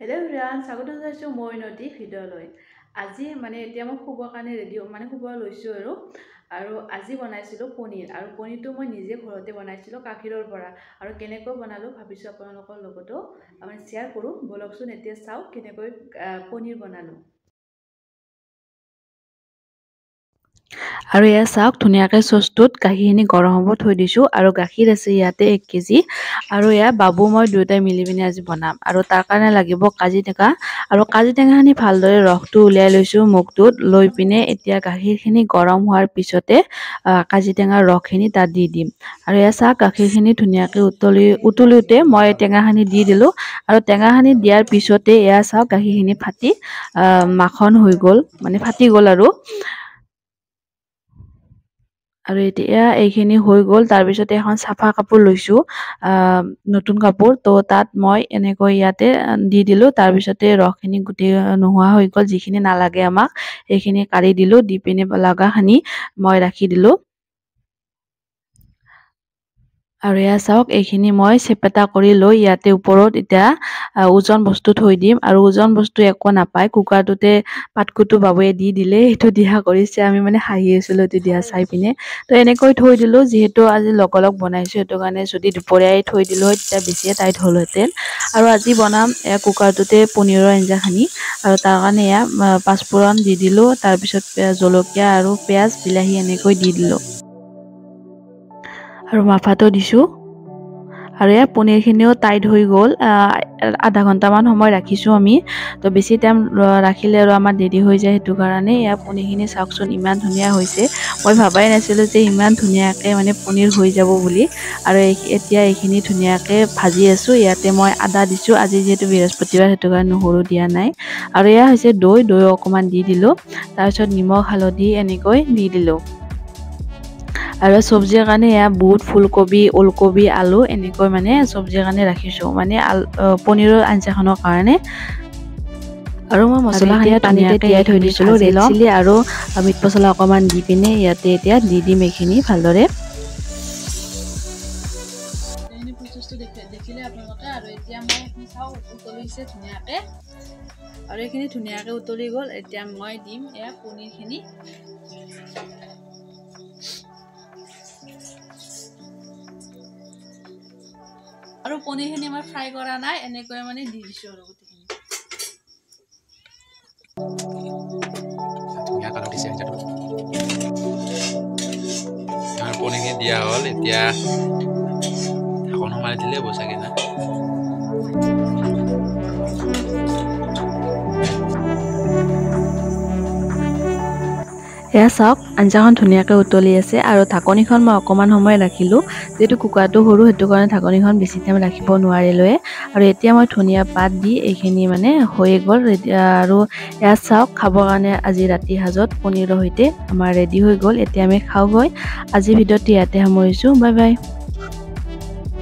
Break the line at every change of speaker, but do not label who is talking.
Hello' everyone, স্বাগত জনাইছোঁ মই নদী ভিডিঅ'লৈ। আজি এতিয়া মই শুবৰ কাৰণে ৰেডি শুব লৈছোঁ আৰু আজি বনাইছিলোঁ পনীৰ আৰু পনীৰটো মই নিজে ঘৰতে বনাইছিলোঁ গাখীৰৰ পৰা আৰু কেনেকৈ বনালোঁ ভাবিছোঁ আপোনালোকৰ লগতো শ্বেয়াৰ কৰোঁ। বলকচোন এতিয়া চাওক কেনেকৈ পনীৰ বনালোঁ। আৰু এয়া চাওক ধুনীয়াকৈ চচটোত গাখীৰখিনি গৰম হ'ব থৈ দিছোঁ আৰু গাখীৰ আছে ইয়াতে 1 কেজি আৰু এয়া বাবু মই দুয়োটাই মিলি পিনে আজি বনাম আৰু তাৰ কাৰণে লাগিব কাজি টেঙা আৰু কাজি টেঙাখিনি ভালদৰে ৰসটো উলিয়াই লৈছোঁ মুখটোত লৈ পিনে এতিয়া গাখীৰখিনি গৰম হোৱাৰ পিছতে কাজি টেঙাৰ ৰসখিনি তাত দি দিম আৰু এয়া চাওক গাখীৰখিনি ধুনীয়াকৈ উতলিতে মই টেঙাখিনি দি দিলোঁ আৰু টেঙাখিনি দিয়াৰ পিছতে এয়া চাওক গাখীৰখিনি ফাটি মাখন হৈ গ'ল ফাটি গ'ল আৰু এতিয়া এইখিনি হৈ গ'ল। তাৰ পিছতে এখন চাফা কাপোৰ লৈছোঁ, নতুন কাপোৰ, তো তাত মই এনেকৈ ইয়াতে দি দিলোঁ। তাৰ পিছতে ৰসখিনি গোটেই নোহোৱা হৈ গ'ল, যিখিনি নালাগে আমাক সেইখিনি কাঢ়ি দিলোঁ, দি পিনে লগাখিনি মই ৰাখি দিলোঁ। আৰু এয়া চাওক এইখিনি মই চেপেটা কৰি লৈ ইয়াতে ওপৰত এতিয়া ওজন বস্তু থৈ দিম আৰু ওজন বস্তু একো নাপায়, কুকাৰটোতে পাতকুটো বাবুয়ে দি দিলে, সেইটো দিয়া কৰিছে। আমি হাঁহি আছিলোঁ এইটো দিয়া চাই পিনে। তো এনেকৈ থৈ দিলোঁ, যিহেতু আজি লগ বনাইছোঁ সেইটো কাৰণে যদি দুপৰীয়াই থৈ দিলোঁ হয় তেতিয়া বেছিয়ে টাইট হ'লহেঁতেন। আৰু আজি বনাম কুকাৰটোতে পনীৰৰ আঞ্জাখিনি আৰু তাৰ কাৰণে এয়া পাঁচফোৰণ দি দিলোঁ, তাৰপিছত জলকীয়া আৰু পিঁয়াজ বিলাহী এনেকৈ দি দিলোঁ আৰু মাফাটো দিছোঁ আৰু এয়া পনীৰখিনিও টাইট হৈ গ'ল। আধা ঘণ্টামান সময় ৰাখিছোঁ আমি, তো বেছি টাইম ৰাখিলে আৰু আমাৰ দেৰি হৈ যায়, সেইটো কাৰণে এয়া পনীৰখিনি চাওকচোন ইমান ধুনীয়া হৈছে। মই ভাবাই নাছিলোঁ যে ইমান ধুনীয়াকৈ পনীৰ হৈ যাব বুলি। আৰু এতিয়া এইখিনি ধুনীয়াকৈ ভাজি আছোঁ। ইয়াতে মই আদা দিছোঁ, আজি যিহেতু বৃহস্পতিবাৰ সেইটো কাৰণে নহৰু দিয়া নাই। আৰু এয়া হৈছে দৈ অকণমান দি দিলোঁ, তাৰপিছত নিমখ হালধি এনেকৈ দি দিলোঁ আৰু চব্জিৰ কাৰণে এয়া বুট, ফুলকবি, ওলকবি, আলু এনেকৈ চব্জিৰ কাৰণে ৰাখিছোঁ, পনীৰৰ আঞ্জাখনৰ কাৰণে। আৰু মই মছলাখিনি পানীতে তিয়াই থৈ দিছিলোঁ, ৰেড চিলি আৰু মিট মছলা অকণমান দি পিনে ইয়াতে এতিয়া দি দিম এইখিনি ভালদৰে। দেখিলে আপোনালোকে আৰু এতিয়া মই চাওঁ উতলিছে ধুনীয়াকৈ আৰু এইখিনি ধুনীয়াকৈ উতলি গ'ল। এতিয়া মই দিম এয়া পনীৰখিনি আৰু পনীৰখিনি মই ফ্ৰাই কৰা নাই, এনেকৈ দি দিছোঁ আৰু গোটেইখিনি।
পনীৰখিনি দিয়া হ'ল, এতিয়া ঢাকন মাৰি দিলে হ'ব চাগে না।
এয়া চাওক আঞ্জাখন ধুনীয়াকৈ উতলি আছে আৰু ঢাকনিখন মই অকণমান সময় ৰাখিলোঁ, যিহেতু কুকাৰটো সৰু সেইটো কাৰণে ঢাকনিখন বেছি টাইম ৰাখিব নোৱাৰিলোৱে। আৰু এতিয়া মই ধনিয়া পাত দি এইখিনি হৈ গ'ল আৰু এয়া চাওক খাবৰ কাৰণে আজি ৰাতি সাজত পনীৰৰ সৈতে আমাৰ ৰেডি হৈ গ'ল। এতিয়া আমি খাওঁগৈ। আজি ভিডিঅ'টো ইয়াতে সামৰিছোঁ, বাই বাই।